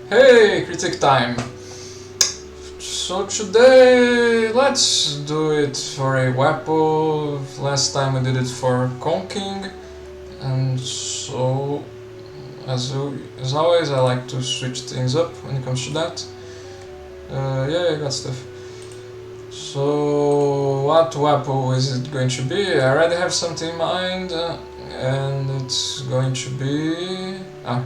Hey, critic time! So today let's do it for a Weapon. Last time we did it for Conking, and so as always I like to switch things up when it comes to that. Yeah, I got stuff. So what weapon is it going to be? I already have something in mind, and it's going to be a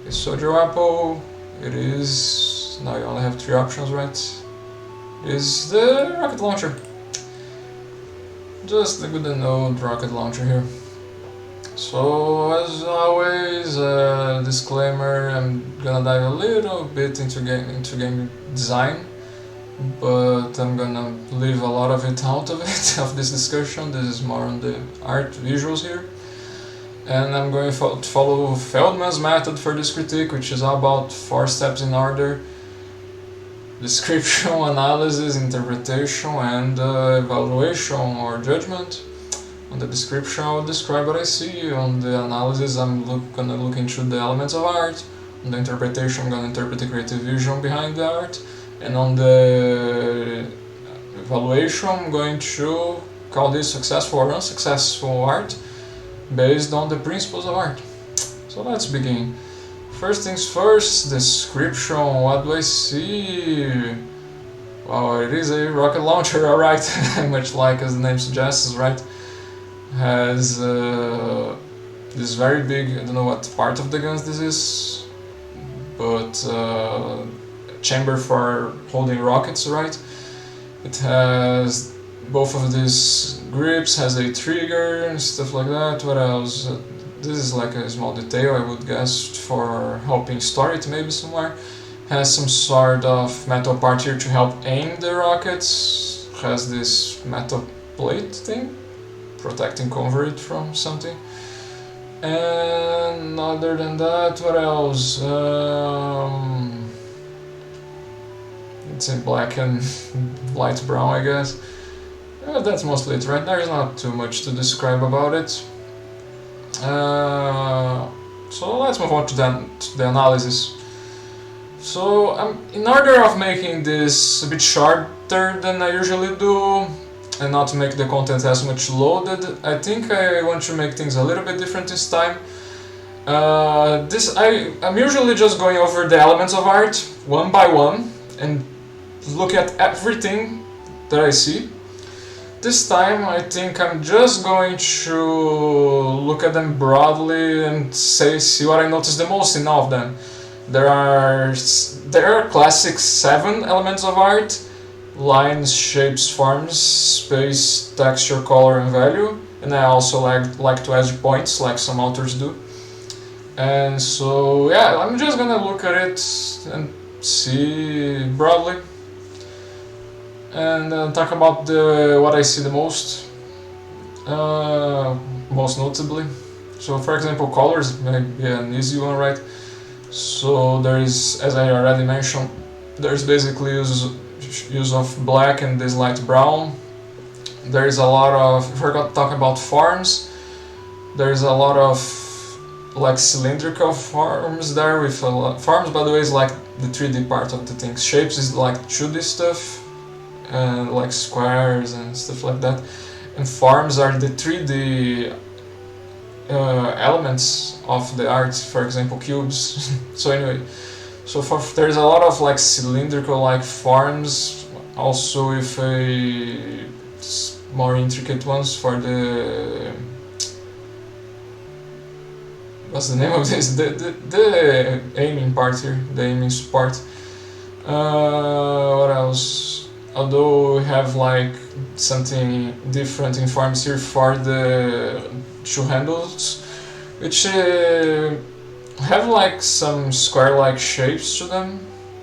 soldier weapon. It is, now you only have 3 options, right? Is the rocket launcher. Just the good and old rocket launcher here. So as always, disclaimer, I'm gonna dive a little bit into game design, but I'm gonna leave a lot of it out of it, of this discussion. This is more on the art visuals here. And I'm going to follow Feldman's method for this critique, which is about 4 steps in order: description, analysis, interpretation, and evaluation or judgment. On the description, I will describe what I see. On the analysis, I'm gonna look into the elements of art. On the interpretation, I'm gonna interpret the creative vision behind the art. And on the evaluation, I'm going to call this successful or unsuccessful art based on the principles of art. So let's begin. First things first, description. What do I see? Well, it is a rocket launcher, alright, much like as the name suggests, right? Has this very big, I don't know what part of the guns this is, but chamber for holding rockets, right? It has both of these grips, has a trigger and stuff like that. What else? This is like a small detail, I would guess, for helping store it maybe somewhere. Has some sort of metal part here to help aim the rockets. Has this metal plate thing, protecting cover it from something. And other than that, what else? It's in black and light brown, I guess. That's mostly it, right? There's not too much to describe about it. So let's move on to the analysis. So in order of making this a bit shorter than I usually do, and not to make the content as much loaded, I think I want to make things a little bit different this time. I'm usually just going over the elements of art one by one and look at everything that I see. This time I think I'm just going to look at them broadly and see what I noticed the most in all of them. There are classic 7 elements of art: lines, shapes, forms, space, texture, color, and value. And I also like to add points, like some authors do. And so yeah, I'm just gonna look at it and see broadly, and talk about what I see the most notably. So for example, colors may be an easy one, right? So there is, as I already mentioned, there's basically use of black and this light brown. There is a lot of, if we're going to talk about forms, there is a lot of like cylindrical forms there with forms, by the way, is like the 3D part of the thing. Shapes is like 2D stuff, and like squares and stuff like that, and forms are the 3D elements of the art, for example cubes. So anyway, so there's a lot of like cylindrical like forms, also with a more intricate ones for the, what's the name of this, the aiming part here, the aiming support. What else? Although we have like something different in forms here for the 2 handles, which have like some square-like shapes to them.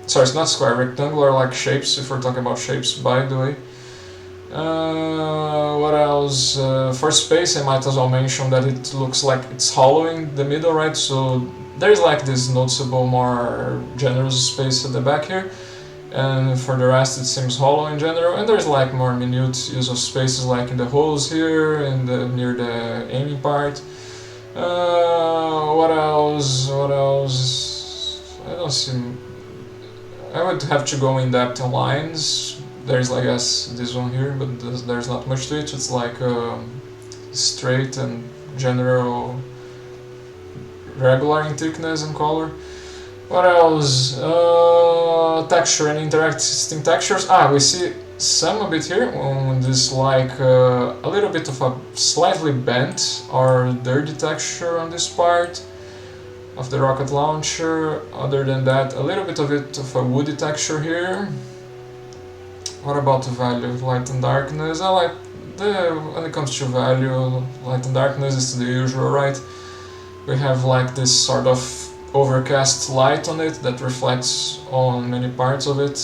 Sorry, it's not square, rectangular-like shapes, if we're talking about shapes, by the way. What else? For space, I might as well mention that it looks like it's hollow in the middle, right? So there's like this noticeable, more generous space at the back here. And for the rest it seems hollow in general, and there's like more minute use of spaces like in the holes here and near the aiming part. What else? I don't see. I would have to go in depth on lines. There's, I guess, this one here, but there's not much to it. It's like straight and general, regular in thickness and color. What else? Texture and interesting textures. We see some of it here on this, like a little bit of a slightly bent or dirty texture on this part of the rocket launcher. Other than that, a little bit of a woody texture here. What about the value of light and darkness? I like when it comes to value, light and darkness is the usual, right? We have like this sort of overcast light on it that reflects on many parts of it,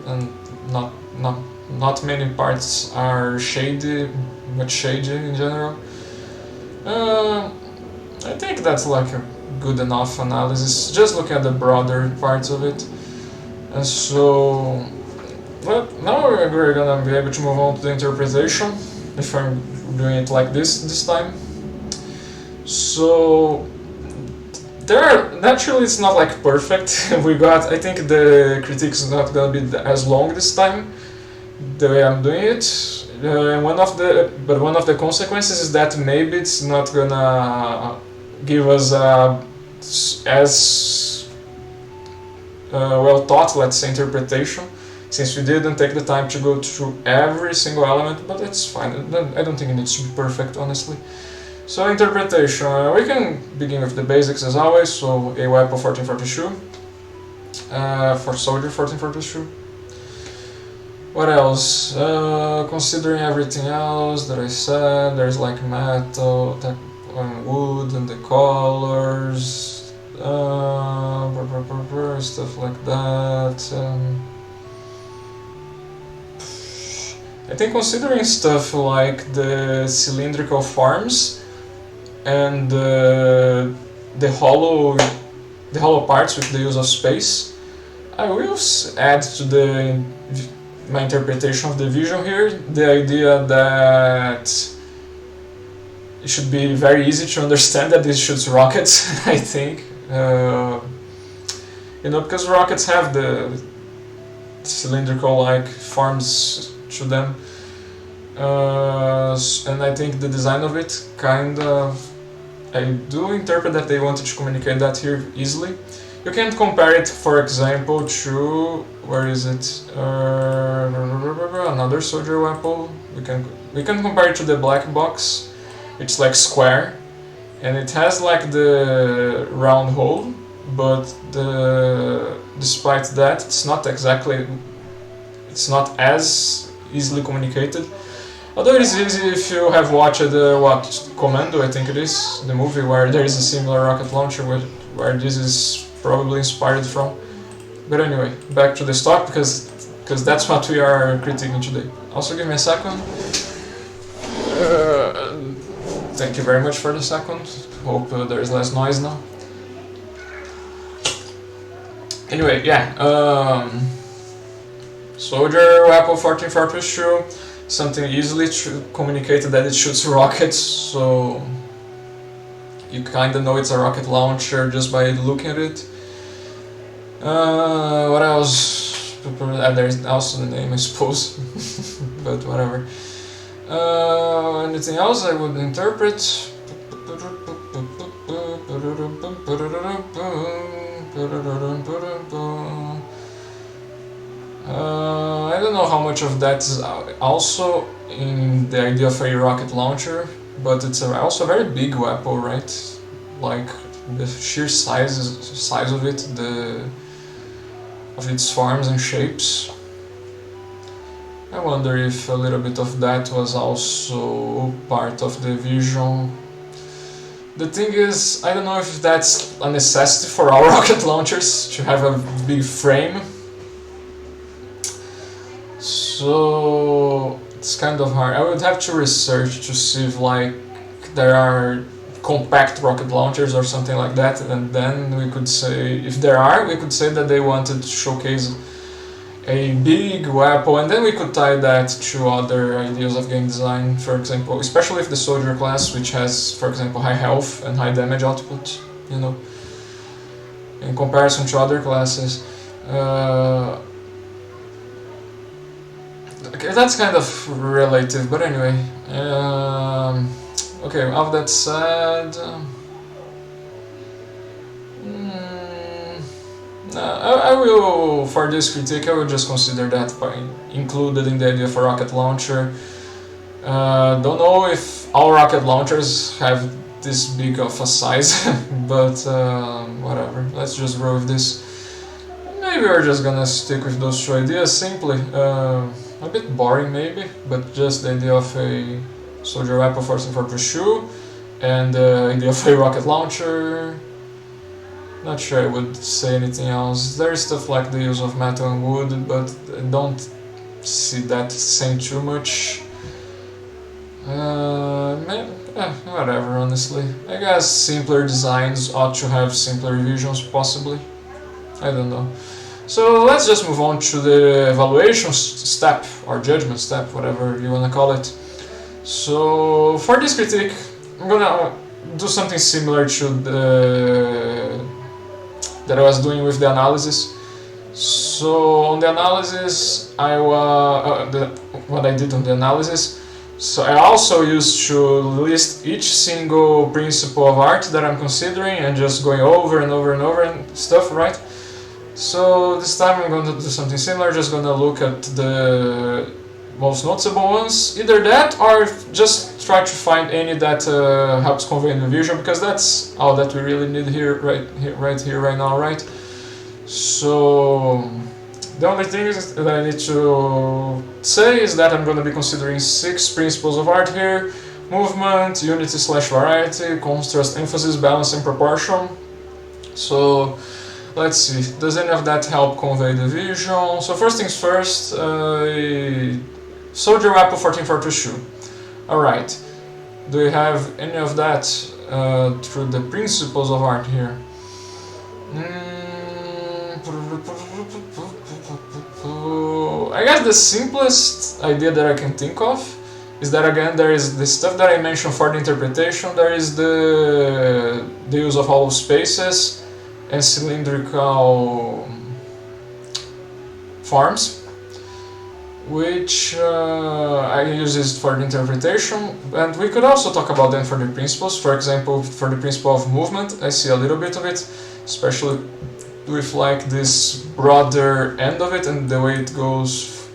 and not many parts are shady, much shady in general. I think that's like a good enough analysis. Just look at the broader parts of it. And so, well, now we're gonna be able to move on to the interpretation, if I'm doing it like this time. So, naturally it's not like perfect. I think the critique is not gonna be as long this time, the way I'm doing it. One of the consequences is that maybe it's not gonna give us as well thought, let's say, interpretation, since we didn't take the time to go through every single element, but it's fine. I don't think it needs to be perfect, honestly. So interpretation, we can begin with the basics as always. So a weapon 1442, for soldier 1442. What else? Considering everything else that I said, there's like metal, wood, and the colors, stuff like that. I think considering stuff like the cylindrical forms and the hollow parts with the use of space, I will add to my interpretation of the vision here the idea that it should be very easy to understand that this shoots rockets. I think, because rockets have the cylindrical-like forms to them, and I think the design of it I do interpret that they wanted to communicate that here easily. You can compare it, for example, to, where is it? Another soldier weapon. We can compare it to the black box. It's like square, and it has like the round hole, but despite that, it's not as easily communicated. Although it is easy if you have watched Commando, I think it is, the movie where there is a similar rocket launcher where this is probably inspired from. But anyway, back to the stock, because that's what we are critiquing today. Also, give me a second. Thank you very much for the second. Hope there is less noise now. Anyway, yeah. Soldier weapon 1442, something easily communicated that it shoots rockets, so you kinda know it's a rocket launcher just by looking at it. What else? There's also the name, I suppose, but whatever. Anything else I would interpret? I don't know how much of that is also in the idea of a rocket launcher, but it's also a very big weapon, right? Like the sheer size of it, of its forms and shapes. I wonder if a little bit of that was also part of the vision. The thing is, I don't know if that's a necessity for all rocket launchers to have a big frame. So it's kind of hard. I would have to research to see if there are compact rocket launchers or something like that, and then we could say, if there are, we could say that they wanted to showcase a big weapon, and then we could tie that to other ideas of game design, for example, especially if the soldier class, which has, for example, high health and high damage output, in comparison to other classes. Okay, that's kind of relative, but anyway. Okay, all that said, I will, for this critique, I will just consider that included in the idea of a rocket launcher. Don't know if all rocket launchers have this big of a size, but whatever, let's just roll with this. Maybe we're just gonna stick with those two ideas simply. A bit boring maybe, but just the idea of a soldier weapon forcing for pursue and the idea of a rocket launcher. Not sure I would say anything else. There is stuff like the use of metal and wood, but I don't see that saying too much. Whatever, honestly. I guess simpler designs ought to have simpler revisions, possibly. I don't know. So let's just move on to the evaluation step, or judgment step, whatever you wanna call it. So for this critique, I'm gonna do something similar to that I was doing with the analysis. So on the analysis, what I did on the analysis. So I also used to list each single principle of art that I'm considering and just going over and over and over and stuff, right? So this time I'm going to do something similar, just going to look at the most noticeable ones, either that or just try to find any that helps convey the vision, because that's all that we really need here, right now, right? So the only thing that I need to say is that I'm going to be considering 6 principles of art here: movement, unity/variety, contrast, emphasis, balance, and proportion. So let's see, does any of that help convey the vision? So first things first, soldier weapon 1442. Alright, do we have any of that through the principles of art here? I guess the simplest idea that I can think of is that, again, there is the stuff that I mentioned for the interpretation. There is the use of hollow spaces and cylindrical forms, which I use this for the interpretation, and we could also talk about them for the principles. For example, for the principle of movement, I see a little bit of it, especially with like this broader end of it, and the way it goes,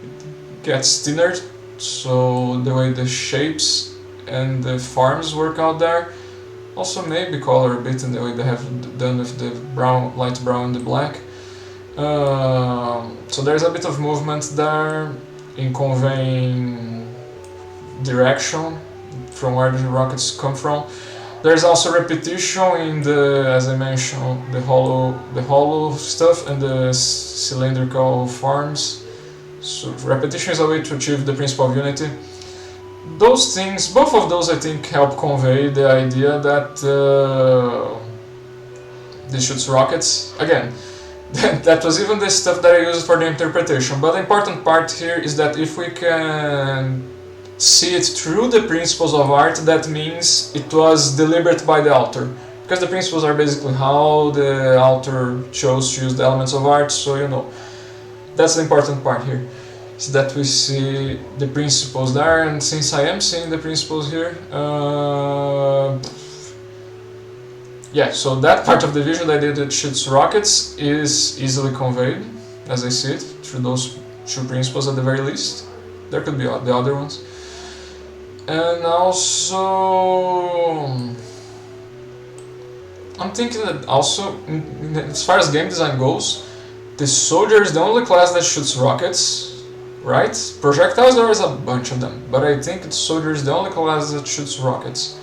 it gets thinner, so the way the shapes and the forms work out there. Also maybe color a bit in the way they have done with the brown, light brown and the black. So there's a bit of movement there in conveying direction from where the rockets come from. There's also repetition in the, as I mentioned, the hollow stuff and the cylindrical forms. So repetition is a way to achieve the principle of unity. Those things, both of those, I think, help convey the idea that this shoots rockets. Again, that was even the stuff that I used for the interpretation, but the important part here is that if we can see it through the principles of art, that means it was deliberate by the author, because the principles are basically how the author chose to use the elements of art. So you know, that's the important part here, is that we see the principles there, and since I am seeing the principles here, yeah, so that part of the vision, the idea that shoots rockets, is easily conveyed, as I see it, through those 2 principles at the very least. There could be the other ones. And also, I'm thinking that also, as far as game design goes, the soldier is the only class that shoots rockets, right? Projectiles, there is a bunch of them, but I think the soldier is the only class that shoots rockets.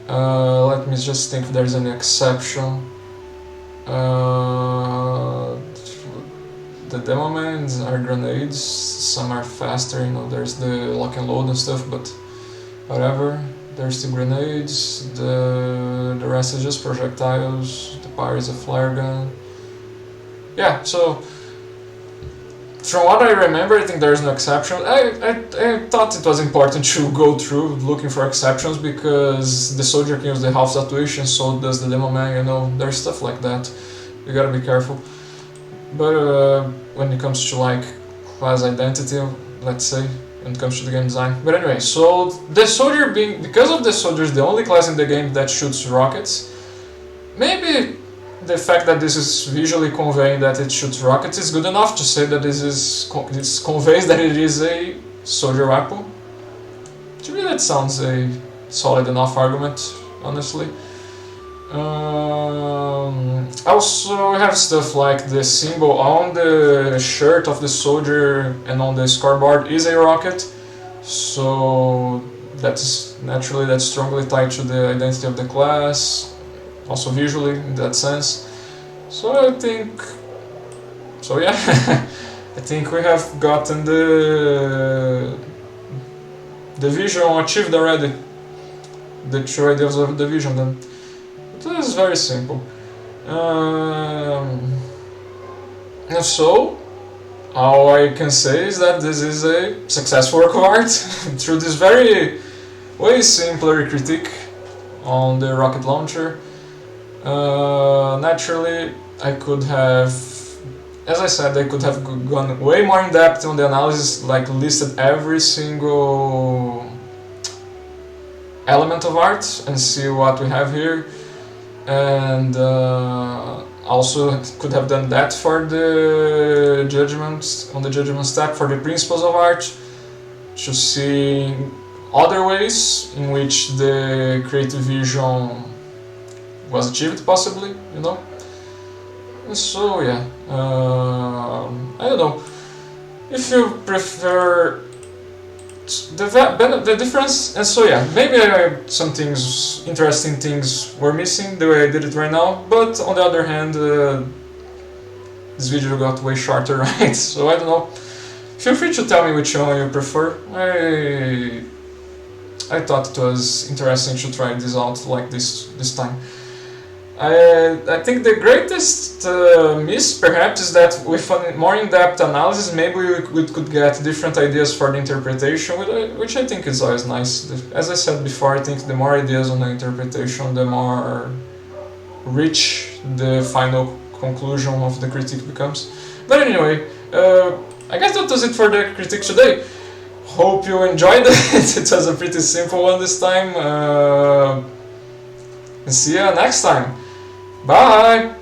Let me just think if there's an exception. The demo mains are grenades, some are faster, you know, there's the lock and load and stuff, but whatever. There's the grenades, the rest is just projectiles, the power is a flare gun. Yeah, so from what I remember, I think there's no exception. I thought it was important to go through looking for exceptions because the soldier can use the half saturation, so does the demo man, you know, there's stuff like that. You gotta be careful. But when it comes to like class identity, let's say, when it comes to the game design. But anyway, so the soldier being, because of the soldier is the only class in the game that shoots rockets, maybe the fact that this is visually conveying that it shoots rockets is good enough to say that this conveys that it is a soldier weapon. To me that sounds a solid enough argument, honestly. Also we have stuff like the symbol on the shirt of the soldier and on the scoreboard is a rocket, so that's naturally that's strongly tied to the identity of the class, also visually in that sense. So I think, so yeah, I think we have gotten the vision achieved already, the two ideas of the vision then. It is very simple. And so, all I can say is that this is a successful work of art through this very way simpler critique on the rocket launcher. Naturally, I could have, as I said, I could have gone way more in depth on the analysis, like listed every single element of art and see what we have here. And also could have done that for the judgment, on the judgment step for the principles of art, to see other ways in which the creative vision was achieved, possibly, you know. And so yeah, I don't know if you prefer the difference. And so yeah, maybe some things, interesting things were missing the way I did it right now, but on the other hand, this video got way shorter, right? So I don't know, feel free to tell me which one you prefer. I thought it was interesting to try this out like this time. I think the greatest miss, perhaps, is that with a more in-depth analysis, maybe we could get different ideas for the interpretation, which I think is always nice. As I said before, I think the more ideas on the interpretation, the more rich the final conclusion of the critique becomes. But anyway, I guess that was it for the critique today. Hope you enjoyed it. It was a pretty simple one this time. And see you next time. Bye!